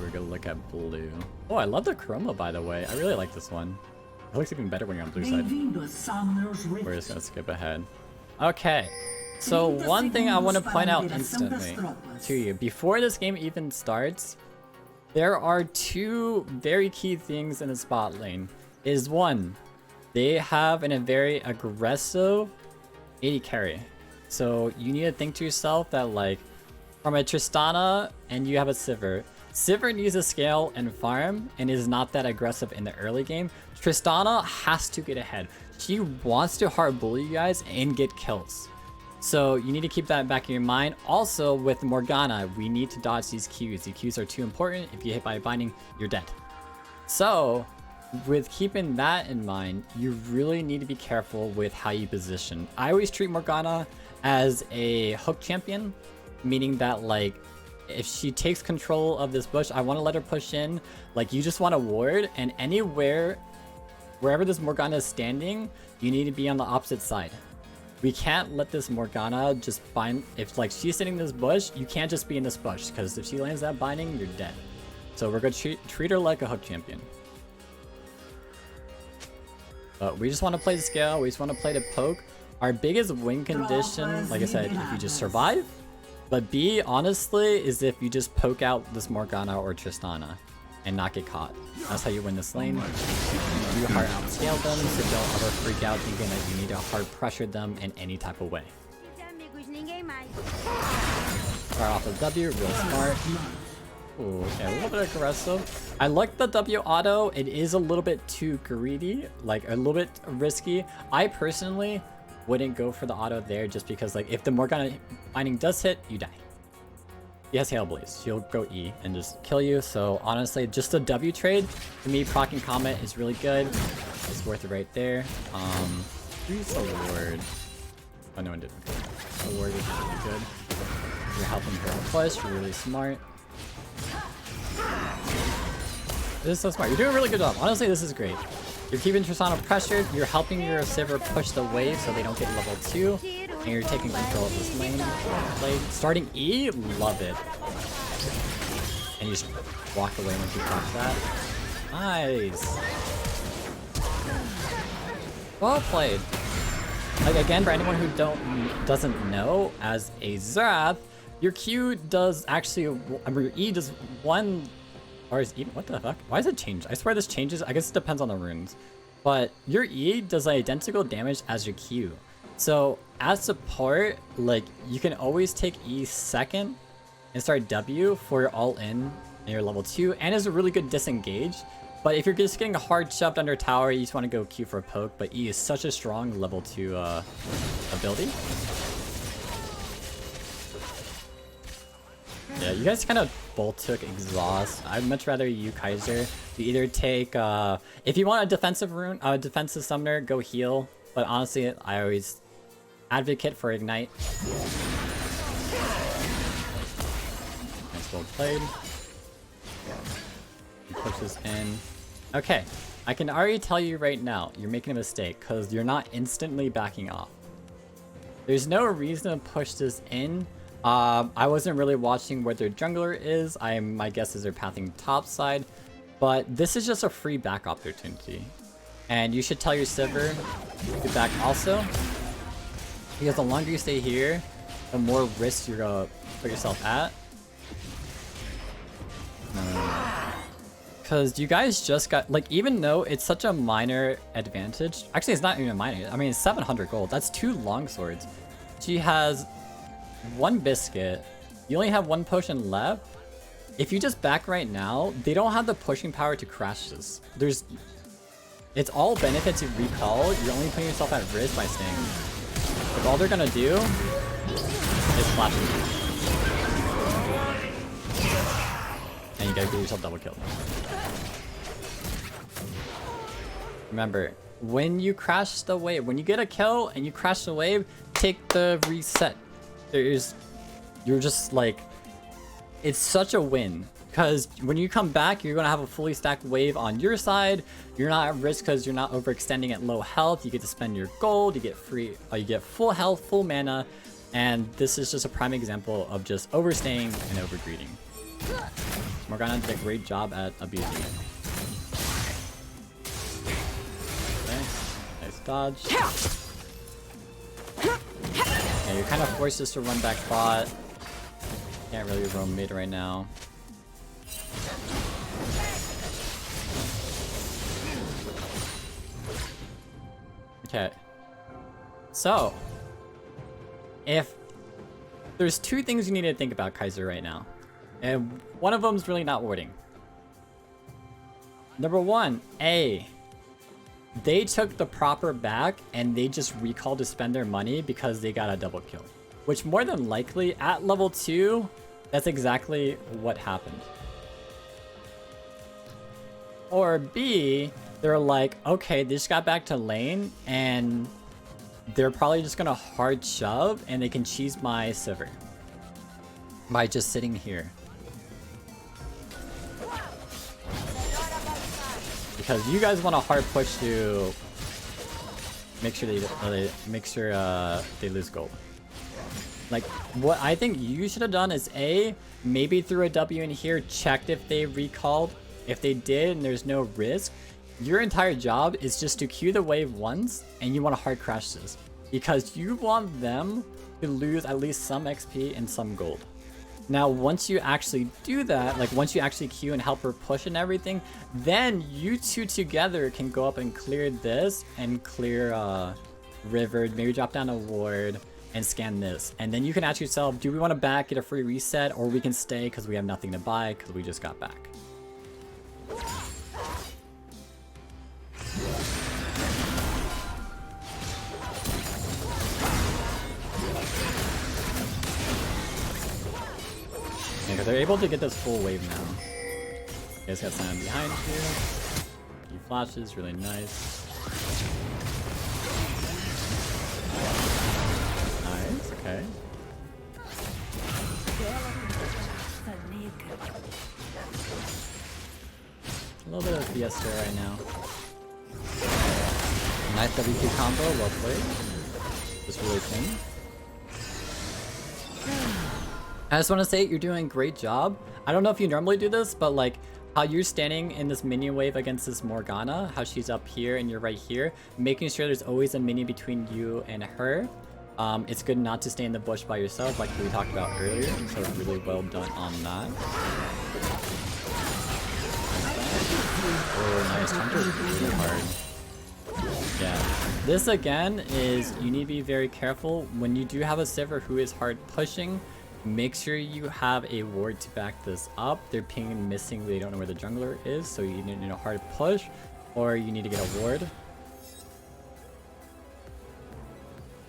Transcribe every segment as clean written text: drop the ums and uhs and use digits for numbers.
we're gonna look at blue. Oh, I love the chroma, by the way. I really like this one. It looks even better when you're on blue side. We're just gonna skip ahead. Okay. So one thing I want to point out instantly to you, before this game even starts, there are two very key things in the spot lane. Is one, they have a very aggressive AD carry. So you need to think to yourself that like, from a Tristana and you have a Sivir. Sivir needs to scale and farm and is not that aggressive in the early game. Tristana has to get ahead. She wants to hard bully you guys and get kills. So you need to keep that back in your mind. Also with Morgana, we need to dodge these Qs. The Qs are too important. If you hit by a binding, you're dead. So with keeping that in mind, you really need to be careful with how you position. I always treat Morgana as a hook champion, meaning that like if she takes control of this bush, I want to let her push in. Like you just want to ward, and wherever this Morgana is standing, you need to be on the opposite side. We can't let this Morgana just bind. If like she's sitting in this bush, you can't just be in this bush, because if she lands that binding, you're dead. So we're gonna treat her like a hook champion. But we just want to play the scale. We just want to play the poke. Our biggest win condition, like I said, if you just survive. But B, honestly, is if you just poke out this Morgana or Tristana and not get caught. That's how you win this lane. You hard outscale them, so don't ever freak out thinking that you need to hard pressure them in any type of way. Start off with W, real smart. Ooh, okay, a little bit aggressive. I like the W auto. It is a little bit too greedy, like a little bit risky. I personally wouldn't go for the auto there just because like if the Morgana binding does hit, you die. He has Hail Blaze. She'll go E and just kill you. So honestly, just a W trade, to me, proccing Comet is really good. It's worth it right there. Who's a ward? Oh, no one did. Okay. A ward is really good. You're helping her push, really smart. This is so smart. You're doing a really good job. Honestly, this is great. You're keeping Tristana pressured. You're helping your Sivir push the wave so they don't get level 2. And you're taking control of this lane. Played. Starting E, love it. And you just walk away once you catch that. Nice. Well played. Like again, for anyone who doesn't know, as a Xerath, your Q does actually, I mean, your E does one, or is E, what the fuck? Why does it change? I swear this changes. I guess it depends on the runes. But your E does identical damage as your Q. So as support, like you can always take E second and start W for your all in and your level 2, and is a really good disengage. But if you're just getting hard shoved under tower, you just want to go Q for a poke. But E is such a strong level 2 ability. Yeah, you guys kind of both took exhaust. I'd much rather you Kaiser. You either take if you want a defensive rune, defensive summoner, go heal. But honestly, I always advocate for ignite. Nice, well played. Push this in. Okay, I can already tell you right now, you're making a mistake because you're not instantly backing off. There's no reason to push this in. I wasn't really watching where their jungler is. My guess is they're pathing top side, but this is just a free back opportunity. And you should tell your Sivir to back also, because the longer you stay here, the more risk you're gonna put yourself at. Because you guys just got, like, even though it's such a minor advantage, actually it's not even a minor, I mean it's 700 gold, that's 2 longswords. She has 1 biscuit, you only have 1 potion left. If you just back right now, they don't have the pushing power to crash this. It's all benefits of recall, you're only putting yourself at risk by staying. If all they're gonna do is flash you. And you gotta get yourself double killed. Remember, when you crash the wave, when you get a kill and you crash the wave, take the reset. You're just like, it's such a win. Because when you come back, you're gonna have a fully stacked wave on your side. You're not at risk because you're not overextending at low health. You get to spend your gold, you get free, you get full health, full mana. And this is just a prime example of just overstaying and overgreeding. Morgana did a great job at abusing it. Okay, nice dodge. Yeah, you're kind of forced just to run back bot. Can't really roam mid right now. Okay. So, if there's two things you need to think about Kaiser right now, and one of them is really not warding. Number one, they took the proper back and they just recalled to spend their money because they got a double kill. Which more than likely, at level 2, that's exactly what happened. Or B, they're like, okay, they just got back to lane and they're probably just gonna hard shove and they can cheese my Sivir by just sitting here. Because you guys want a hard push to make sure they lose gold. Like, what I think you should have done is maybe threw a W in here, checked if they recalled. If they did and there's no risk, your entire job is just to queue the wave once and you want to hard crash this. Because you want them to lose at least some XP and some gold. Now, once you actually do that, like once you actually queue and help her push and everything, then you two together can go up and clear this and clear River, maybe drop down a ward and scan this. And then you can ask yourself, do we want to back, get a free reset, or we can stay because we have nothing to buy because we just got back. Yeah, they're able to get this full wave now. You guys got Simon behind you. He flashes, really nice. Nice, okay. A little bit of fiesta right now. Nice WP combo, well played. Just really clean. I just want to say you're doing a great job. I don't know if you normally do this, but like how you're standing in this minion wave against this Morgana, how she's up here and you're right here, making sure there's always a minion between you and her. It's good not to stay in the bush by yourself like we talked about earlier, so really well done on that. Oh, nice. Hunter's really hard. Yeah. This again is, you need to be very careful. When you do have a Sivir who is hard pushing, make sure you have a ward to back this up. They're pinging missing, they don't know where the jungler is, so you need to hard push, or you need to get a ward.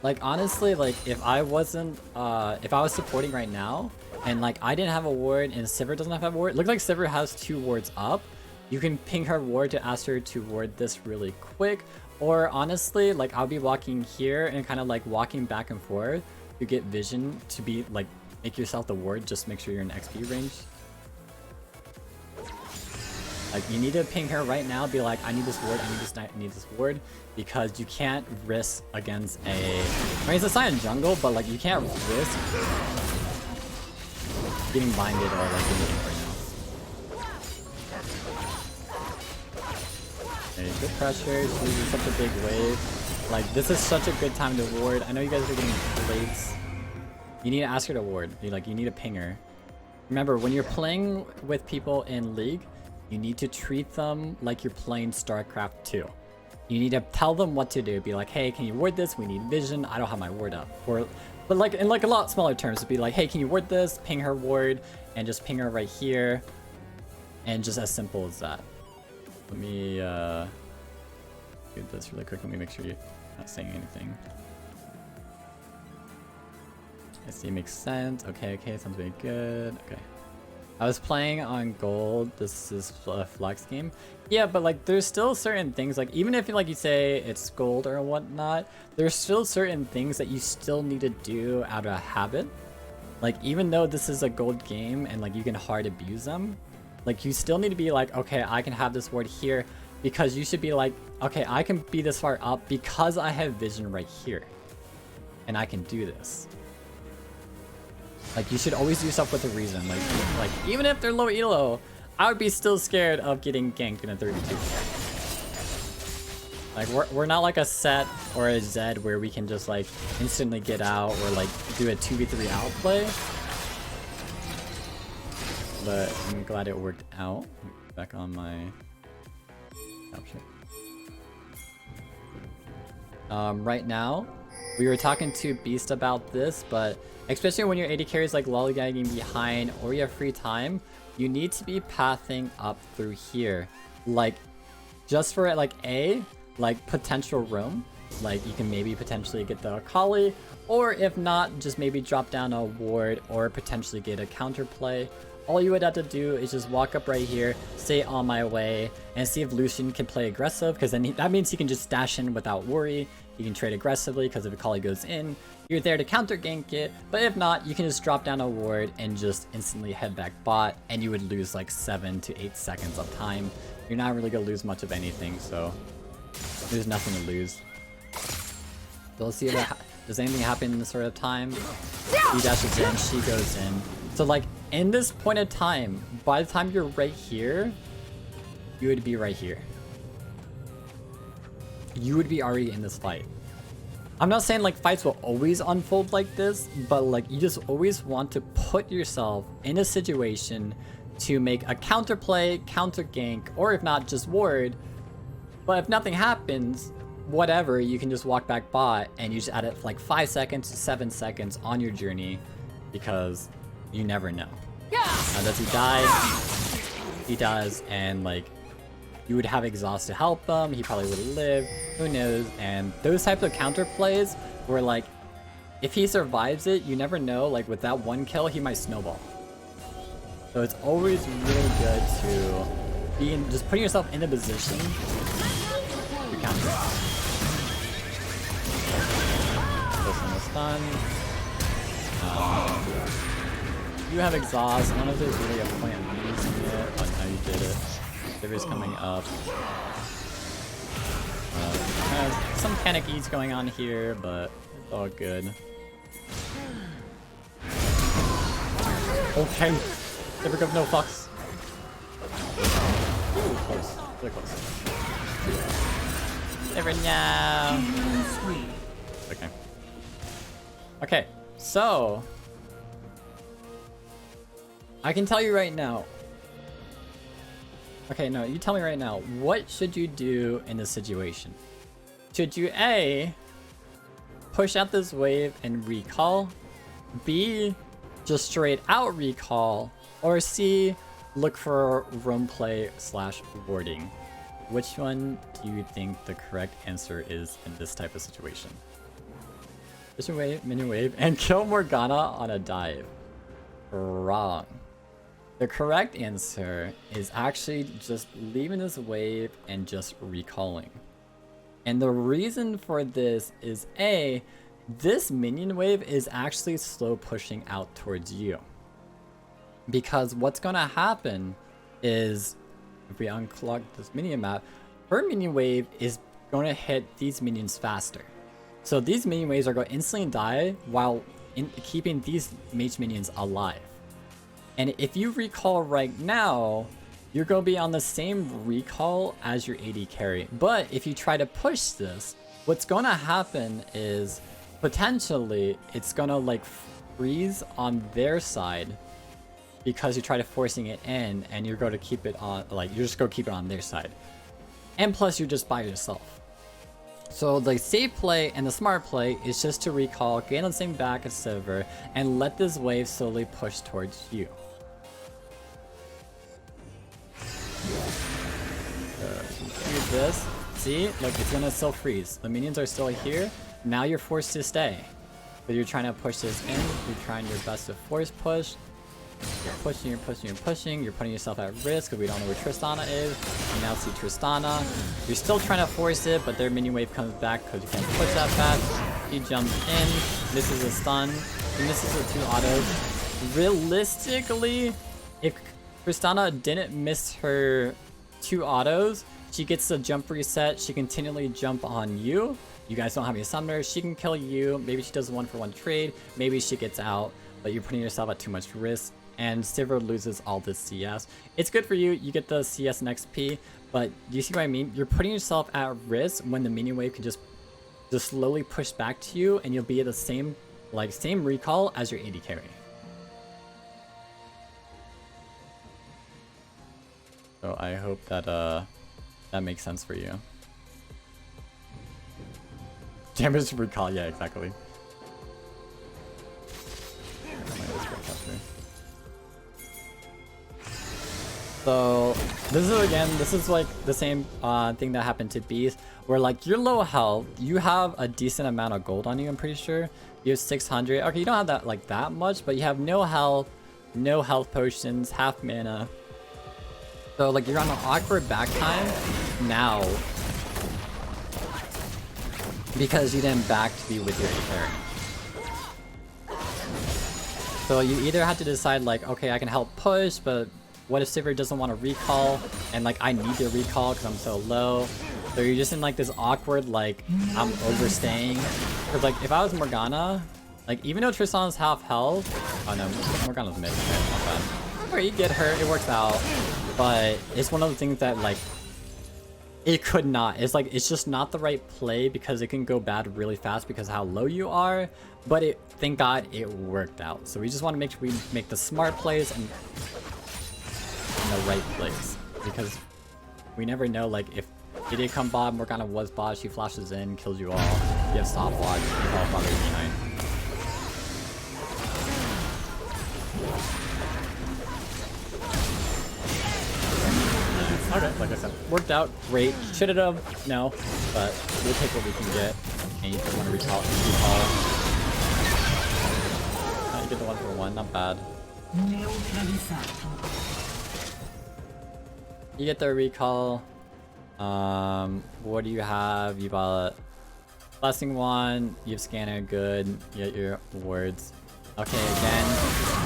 Like honestly, like if I wasn't, if I was supporting right now, and like I didn't have a ward and Sivir doesn't have a ward, look like Sivir has 2 wards up. You can ping her ward to ask her to ward this really quick, or honestly, like I'll be walking here and kind of like walking back and forth to get vision to be like, make yourself the ward, just make sure you're in XP range. Like you need to ping her right now, be like, I need this ward, I need this ward, because you can't risk against a, I mean it's a Cyan jungle, but like you can't risk getting binded or like anything right now. Okay, good pressure, this is such a big wave. Like this is such a good time to ward. I know you guys are getting blades. You need to ask her to ward. You need to ping her. Remember, when you're playing with people in League, you need to treat them like you're playing StarCraft 2. You need to tell them what to do. Be like, hey, can you ward this? We need vision. I don't have my ward up. Or, but like in like a lot smaller terms, it'd be like, hey, can you ward this? Ping her ward, and just ping her right here, and just as simple as that. Let me do this really quick. Let me make sure you're not saying anything. I see, makes sense. Okay, sounds very good. Okay. I was playing on gold. This is a flex game. Yeah, but like there's still certain things, like even if like you say it's gold or whatnot, there's still certain things that you still need to do out of habit. Like even though this is a gold game and like you can hard abuse them, like you still need to be like, okay, I can have this ward here, because you should be like, okay, I can be this far up because I have vision right here. And I can do this. Like, you should always do stuff with a reason. Like even if they're low elo, I would be still scared of getting ganked in a 32. Like, we're not like a Set or a Zed where we can just like instantly get out or like do a 2v3 outplay. But I'm glad it worked out. Back on my capture. Right now, we were talking to Beast about this, but especially when your AD carry is like lollygagging behind or you have free time, you need to be pathing up through here. Like, just for like like potential roam. Like, you can maybe potentially get the Akali, or if not, just maybe drop down a ward or potentially get a counterplay. All you would have to do is just walk up right here, stay on my way, and see if Lucian can play aggressive, because then that means he can just dash in without worry. He can trade aggressively, because if Akali goes in, you're there to counter gank it. But if not, you can just drop down a ward and just instantly head back bot, and you would lose like 7 to 8 seconds of time. You're not really gonna lose much of anything, so there's nothing to lose. So let's see if does anything happen in this sort of time. He dashes in, she goes in. So like, in this point of time, by the time you're right here, you would be right here. You would be already in this fight. I'm not saying like fights will always unfold like this, but like you just always want to put yourself in a situation to make a counterplay, counter gank, or if not, just ward. But if nothing happens, whatever, you can just walk back bot and you just add it like 5 seconds to 7 seconds on your journey, because you never know. Now, does he die? He does, and like, you would have exhaust to help him. He probably would live. Who knows? And those types of counter plays where like, if he survives it, you never know. Like with that one kill, he might snowball. So it's always really good to be in, just putting yourself in a position to counter. Listen to stun. You have exhaust. I don't know if there's really a point in using it, but now you did it. River's coming up. Some panic eats going on here, but it's all good. Okay. River gives no fucks. Ooh, close. Really close. River now. Okay. Okay, so I can tell you right now. Okay, no, you tell me right now. What should you do in this situation? Should you A, push out this wave and recall? B, just straight out recall? Or C, look for roam play / warding? Which one do you think the correct answer is in this type of situation? Mission wave, minion wave, and kill Morgana on a dive. Wrong. The correct answer is actually just leaving this wave and just recalling. And the reason for this is A, this minion wave is actually slow pushing out towards you. Because what's gonna happen is, if we unclog this minion map, her minion wave is gonna hit these minions faster. So these minion waves are going to instantly die while keeping these mage minions alive. And if you recall right now, you're going to be on the same recall as your AD carry. But if you try to push this, what's going to happen is potentially it's going to like freeze on their side because you try to forcing it in, and you're going to keep it on, like you're just going to keep it on their side. And plus you're just by yourself. So the safe play and the smart play is just to recall, gain the same back as Silver, and let this wave slowly push towards you. Do this. See? Look, it's gonna still freeze. The minions are still here. Now you're forced to stay. But you're trying to push this in. You're trying your best to force push. You're pushing, you're pushing, you're pushing. You're putting yourself at risk because we don't know where Tristana is. You now see Tristana. You're still trying to force it, but their minion wave comes back because you can't push that fast. He jumps in, misses a stun, he misses the 2 autos. Realistically, if Tristana didn't miss her 2 autos, she gets the jump reset. She continually jump on you. You guys don't have any summoners. She can kill you. Maybe she does a 1-for-1 trade. Maybe she gets out. but you're putting yourself at too much risk, and Sivir loses all this CS. It's good for you, you get the CS and XP, but do you see what I mean? You're putting yourself at risk when the minion wave can just slowly push back to you, and you'll be at the same recall as your AD carry. So I hope that that makes sense for you. Damage recall, yeah, exactly. So this is like the same thing that happened to Beast, where like you're low health, you have a decent amount of gold on you, I'm pretty sure. You have 600. Okay, you don't have that like that much, but you have no health potions, half mana. So like you're on an awkward back time now because you didn't back to be with your carry. So you either have to decide like, okay, I can help push, but what if Sivir doesn't want to recall, and like I need to recall because I'm so low. So you're just in like this awkward like I'm overstaying. Because like if I was Morgana, like even though Tristan's half health, oh no, Morgana's mid. Okay, not bad. Or you get hurt, it works out. But it's one of the things that like it could not. It's like it's just not the right play because it can go bad really fast because of how low you are. But thank God it worked out. So we just want to make sure we make the smart plays and in the right place, because we never know like if Idiot come bot, Morgana was bot, she flashes in, kills you all, you have stopwatch, you fall father behind. Okay, like I said, worked out great. Should it have? No, but we'll take what we can get. And you want to recall. You get the 1-for-1, not bad. You get the recall. What do you have? You bought Blessing Wand, you have Scanner, good. You get your words. Okay, again,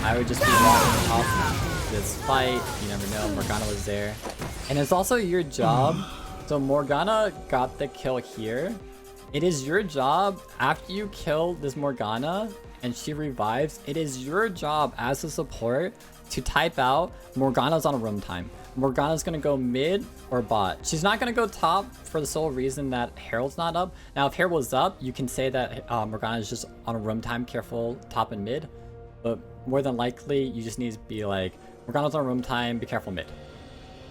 I would just be walking off this fight. You never know, Morgana was there. And it's also your job. So Morgana got the kill here. It is your job, after you kill this Morgana and she revives, it is your job as a support to type out Morgana's on a roam time. Morgana's gonna go mid or bot. She's not gonna go top for the sole reason that Herald's not up. Now if Herald was up, you can say that Morgana is just on a roam time, careful top and mid. But more than likely, you just need to be like, Morgana's on a roam time, be careful mid.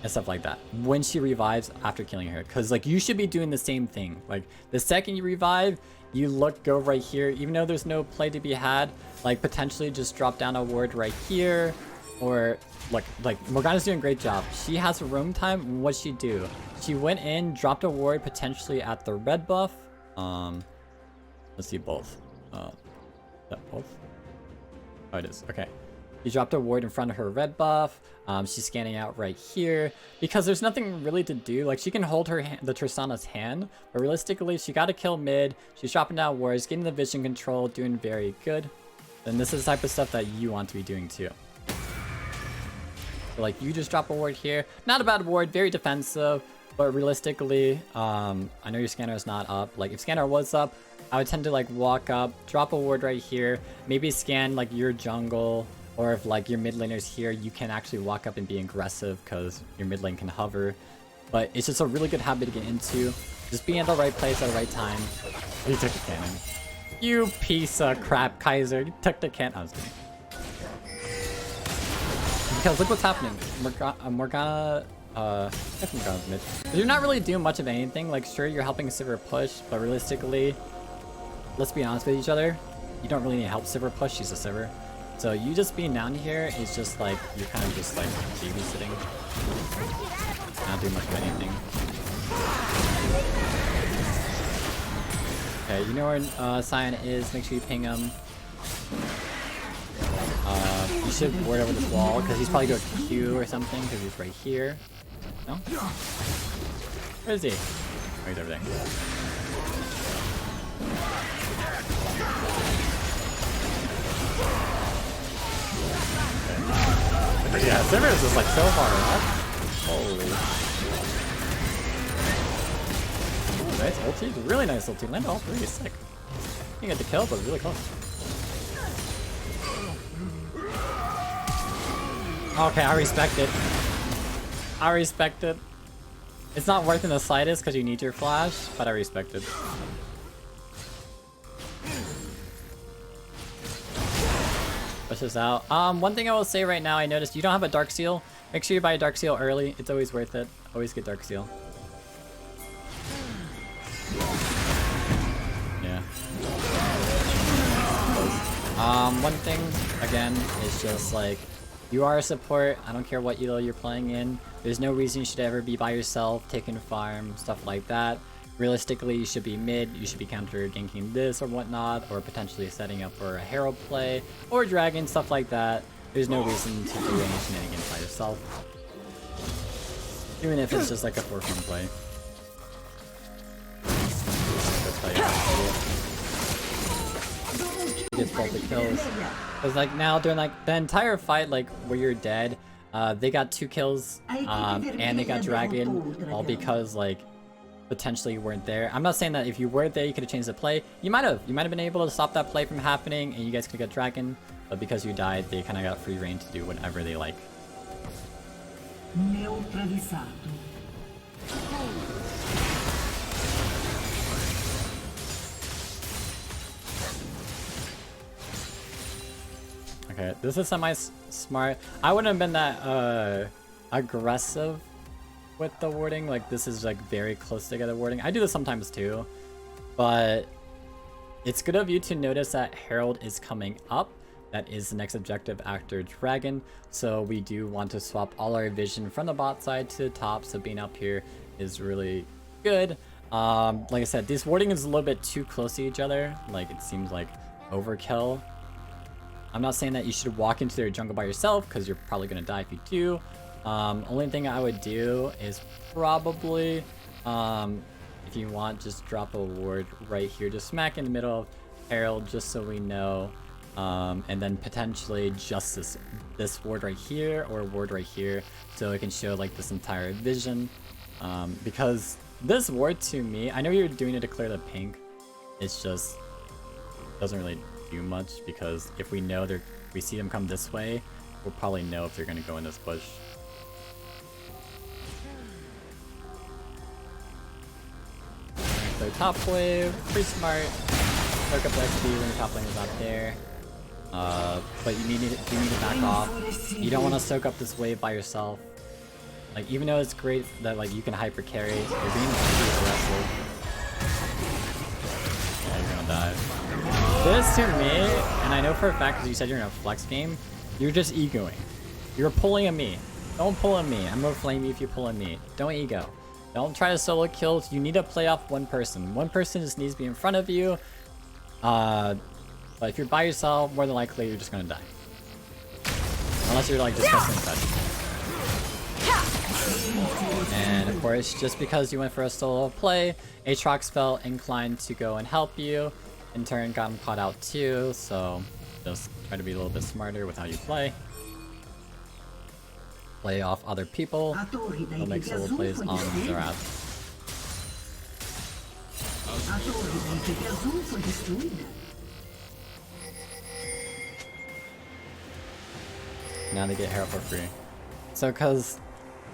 And stuff like that when she revives after killing her, because like you should be doing the same thing. Like the second you revive, you go right here, even though there's no play to be had, like potentially just drop down a ward right here, or like Morgana's doing a great job. She has a roam time. What'd she do? She went in, dropped a ward potentially at the red buff. Let's see both. Is that both? Oh, it is. Okay. You dropped a ward in front of her red buff. She's scanning out right here because there's nothing really to do. Like she can hold her the Tristana's hand, but realistically, she got to kill mid. She's dropping down wards, getting the vision control, doing very good. And this is the type of stuff that you want to be doing too. So like you just drop a ward here, not a bad ward, very defensive, but realistically, I know your scanner is not up. Like if scanner was up, I would tend to like walk up, drop a ward right here, maybe scan like your jungle. Or if like your mid laner's here, you can actually walk up and be aggressive because your mid lane can hover. But it's just a really good habit to get into. Just being at the right place at the right time. You took the cannon. You piece of crap, Kaiser. You took the cannon. I was kidding. Because look what's happening. Morgana, I guess Morgana's mid. You're not really doing much of anything. Like sure, you're helping Sivir push, but realistically, let's be honest with each other. You don't really need to help Sivir push. She's a Sivir. So you just being down here is just like, you're kind of just like babysitting. Not doing much of anything. Okay, you know where Cyan is, make sure you ping him. You should ward over this wall, because he's probably doing a Q or something, because he's right here. No? Where is he? Oh, he's over there. Yeah, Sivir is just like so far up. Holy. Ooh, nice ulti. Really nice ulti. Landed all three. Sick. You get the kill, but really close. Okay, I respect it. I respect it. It's not worth in the slightest because you need your flash, but I respect it. Push this out. One thing I will say right now, I noticed you don't have a Dark Seal. Make sure you buy a Dark Seal early. It's always worth it. Always get Dark Seal. Yeah. One thing, again, is just like, you are a support. I don't care what elo you're playing in. There's no reason you should ever be by yourself, taking farm, stuff like that. Realistically, you should be mid, you should be counter ganking this or whatnot, or potentially setting up for a Herald play, or Dragon, stuff like that. There's no reason to do any shenanigans by yourself. Even if it's just like a 4-farm play. That's how you get both the kills. Because like now during like the entire fight, like where you're dead, they got 2 kills, and they got Dragon, all because like potentially you weren't there. I'm not saying that if you weren't there you could have changed the play. You might have been able to stop that play from happening and you guys could have got Dragon, but because you died, they kind of got free reign to do whatever they like. Okay, this is semi-smart. I wouldn't have been that aggressive with the warding. Like, this is like very close together warding. I do this sometimes too, but it's good of you to notice that Herald is coming up. That is the next objective after Dragon, so we do want to swap all our vision from the bot side to the top, so being up here is really good. Like I said, this warding is a little bit too close to each other. Like, it seems like overkill. I'm not saying that you should walk into their jungle by yourself, because you're probably going to die if you do. Only thing I would do is probably, if you want, just drop a ward right here, just smack in the middle of Herald, just so we know. And then potentially just this ward right here, or a ward right here, so it can show like this entire vision. Because this ward, to me, I know you're doing it to clear the pink, it's just doesn't really do much, because if we know we see them come this way, we'll probably know if they're going to go in this bush. So top wave, pretty smart. Soak up the XP when your top lane is not there. But you need to back off. You don't want to soak up this wave by yourself. Like, even though it's great that like you can hyper carry, you're being too aggressive. Yeah, you're gonna die. This to me, and I know for a fact because you said you're in a flex game, you're just egoing. You're pulling at me. Don't pull at me. I'm gonna flame you if you pull at me. Don't ego. Don't try to solo kills. You need to play off one person. One person just needs to be in front of you. But if you're by yourself, more than likely you're just gonna die. Unless you're like discussing touch. And of course, just because you went for a solo play, Aatrox felt inclined to go and help you. In turn, got him caught out too, so just try to be a little bit smarter with how you play. Play off other people. Don't make solo plays on Xerath. Now they get Herald for free. So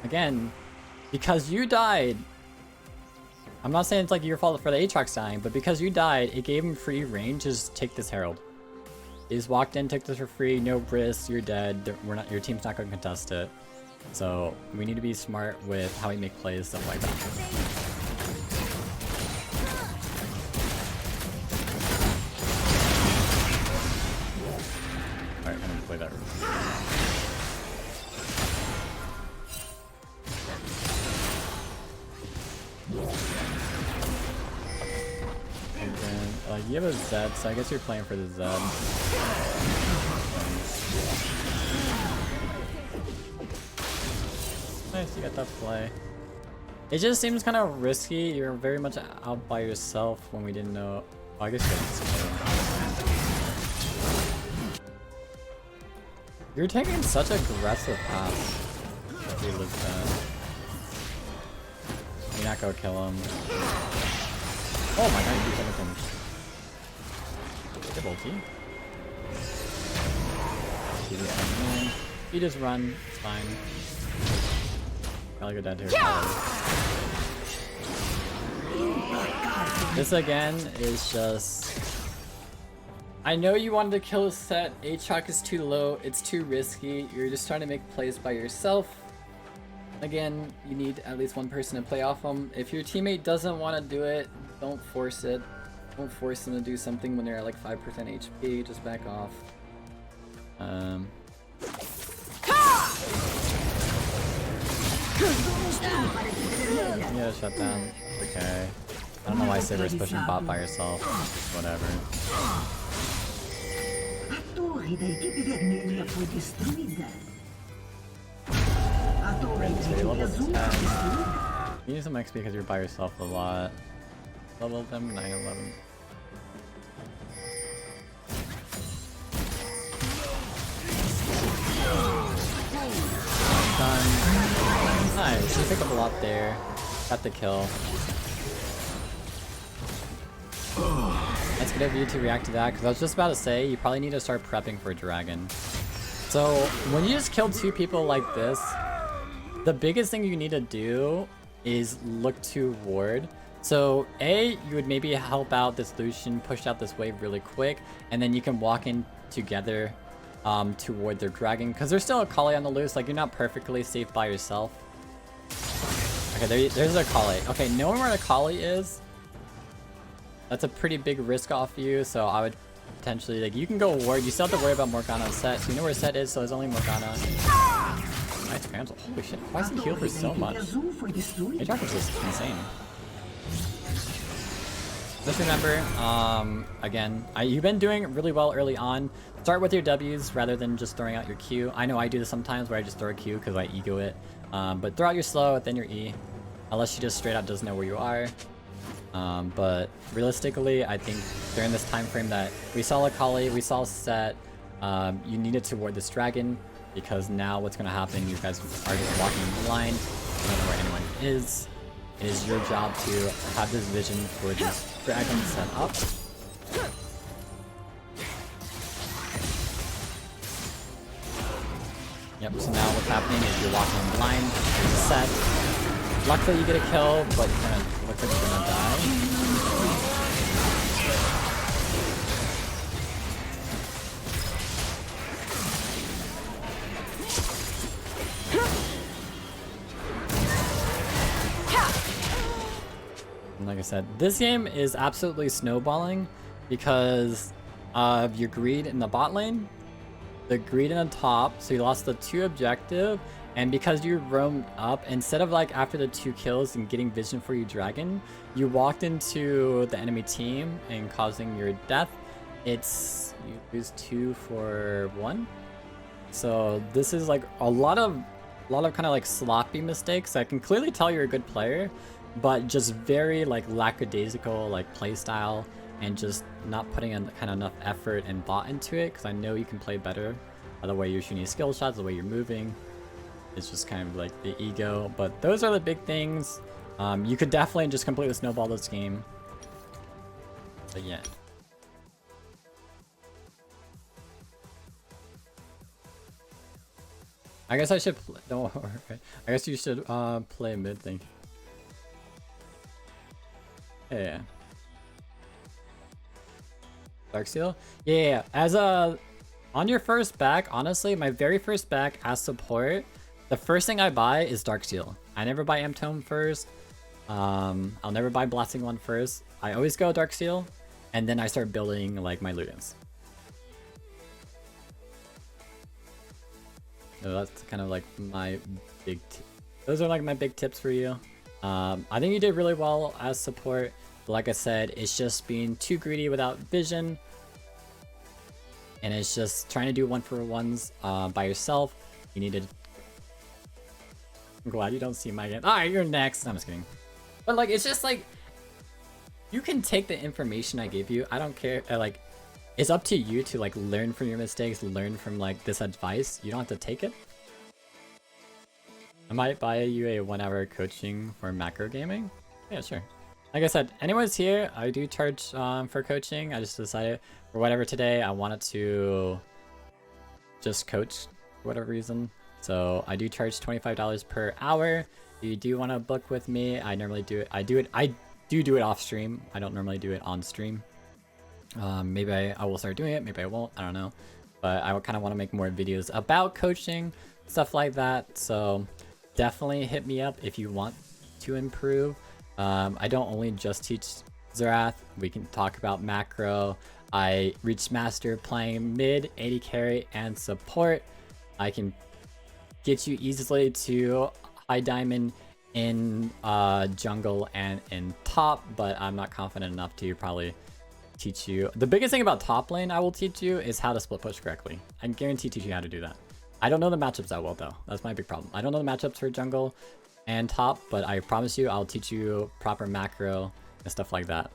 again, because you died, I'm not saying it's like your fault for the Aatrox dying, but because you died, it gave him free reign to just take this Herald. He just walked in, took this for free, no risk, you're dead, your team's not going to contest it. So we need to be smart with how we make plays, stuff like that. Alright, I'm gonna play that. And then, you have a Zed, so I guess you're playing for the Zed. Nice, you got that play. It just seems kind of risky. You're very much out by yourself when we didn't know. Oh, I guess you're taking such aggressive paths. If you live that. You're not gonna kill him. Oh my god, you killed him. Good ulti. See this coming in. You just run, it's fine. Probably go down to your This again is just... I know you wanted to kill a set, Aatrox is too low, it's too risky, you're just trying to make plays by yourself. Again, you need at least one person to play off them. If your teammate doesn't want to do it, don't force it. Don't force them to do something when they're at like 5% HP, just back off. Yeah, shut down. Okay. I don't know why Xerath's pushing bot by herself. Whatever. Level 10. You need some XP because you're by yourself a lot. Level them 9-11. Done. Nice, you picked up a lot there. Got the kill. That's good of you to react to that, because I was just about to say, you probably need to start prepping for Dragon. So, when you just kill 2 people like this, the biggest thing you need to do is look to ward. So, A, you would maybe help out this Lucian, push out this wave really quick, and then you can walk in together toward their Dragon, because there's still a Kali on the loose, like you're not perfectly safe by yourself. Okay, there's a Kali. Okay, knowing where the Kali is, that's a pretty big risk off you, so I would potentially, like, you can go ward, you still have to worry about Morgana's set, so you know where set is, so there's only Morgana. Nice cancel. Holy shit, why is he healed for so much? Aatrox is just insane. Just remember, again, you've been doing really well early on. Start with your W's rather than just throwing out your Q. I know I do this sometimes where I just throw a Q because I ego it. But throw out your slow, then your E. Unless she just straight out doesn't know where you are. But realistically, I think during this time frame that we saw Akali, we saw Set, you needed to ward this Dragon. Because now what's going to happen, you guys are just walking blind. You don't know where anyone is. It is your job to have this vision for this Dragon set up. Yep, so now what's happening is you're walking blind, there's a set. Luckily you get a kill, but you're gonna look like you're gonna die. And like I said, this game is absolutely snowballing because of your greed in the bot lane, the greed in the top, so you lost the 2 objective, and because you roamed up, instead of like after the 2 kills and getting vision for your Dragon, you walked into the enemy team and causing your death. It's, you lose 2 for 1. So this is like a lot of kind of like sloppy mistakes. I can clearly tell you're a good player, but just very like lackadaisical like play style and just not putting in kind of enough effort and thought into it, because I know you can play better by the way you're shooting skill shots, the way you're moving. It's just kind of like the ego, but those are the big things. You could definitely just completely snowball this game. But yeah. I guess I should don't worry. I guess you should play mid thing. Yeah. Darksteel? Yeah. As a on your first back, honestly, my very first back as support, the first thing I buy is Darksteel. I never buy M-Tome first. I'll never buy Blasting One first. I always go Darksteel, and then I start building like my Ludens. So that's kind of like my big. Those are like my big tips for you. I think you did really well as support. But like I said, it's just being too greedy without vision. And it's just trying to do 1-for-1s by yourself. You need to... I'm glad you don't see my game. Alright, you're next. I'm just kidding. But like, it's just like... You can take the information I gave you. I don't care. Like, it's up to you to like learn from your mistakes, learn from like this advice. You don't have to take it. I might buy you a 1-hour coaching for macro gaming. Yeah, sure. Like I said, anyone's here, I do charge for coaching. I just decided for whatever today, I wanted to just coach for whatever reason. So I do charge $25 per hour. If you do want to book with me, I normally do it. I do it off stream. I don't normally do it on stream. Maybe I will start doing it. Maybe I won't. I don't know. But I kind of want to make more videos about coaching, stuff like that. So definitely hit me up if you want to improve. I don't only just teach Xerath. We can talk about macro. I reached master playing mid, 80 carry, and support. I can get you easily to high diamond in jungle and in top, but I'm not confident enough to probably teach you. The biggest thing about top lane I will teach you is how to split push correctly. I guarantee teach you how to do that. I don't know the matchups that well though. That's my big problem. I don't know the matchups for jungle and top, but I promise you I'll teach you proper macro and stuff like that.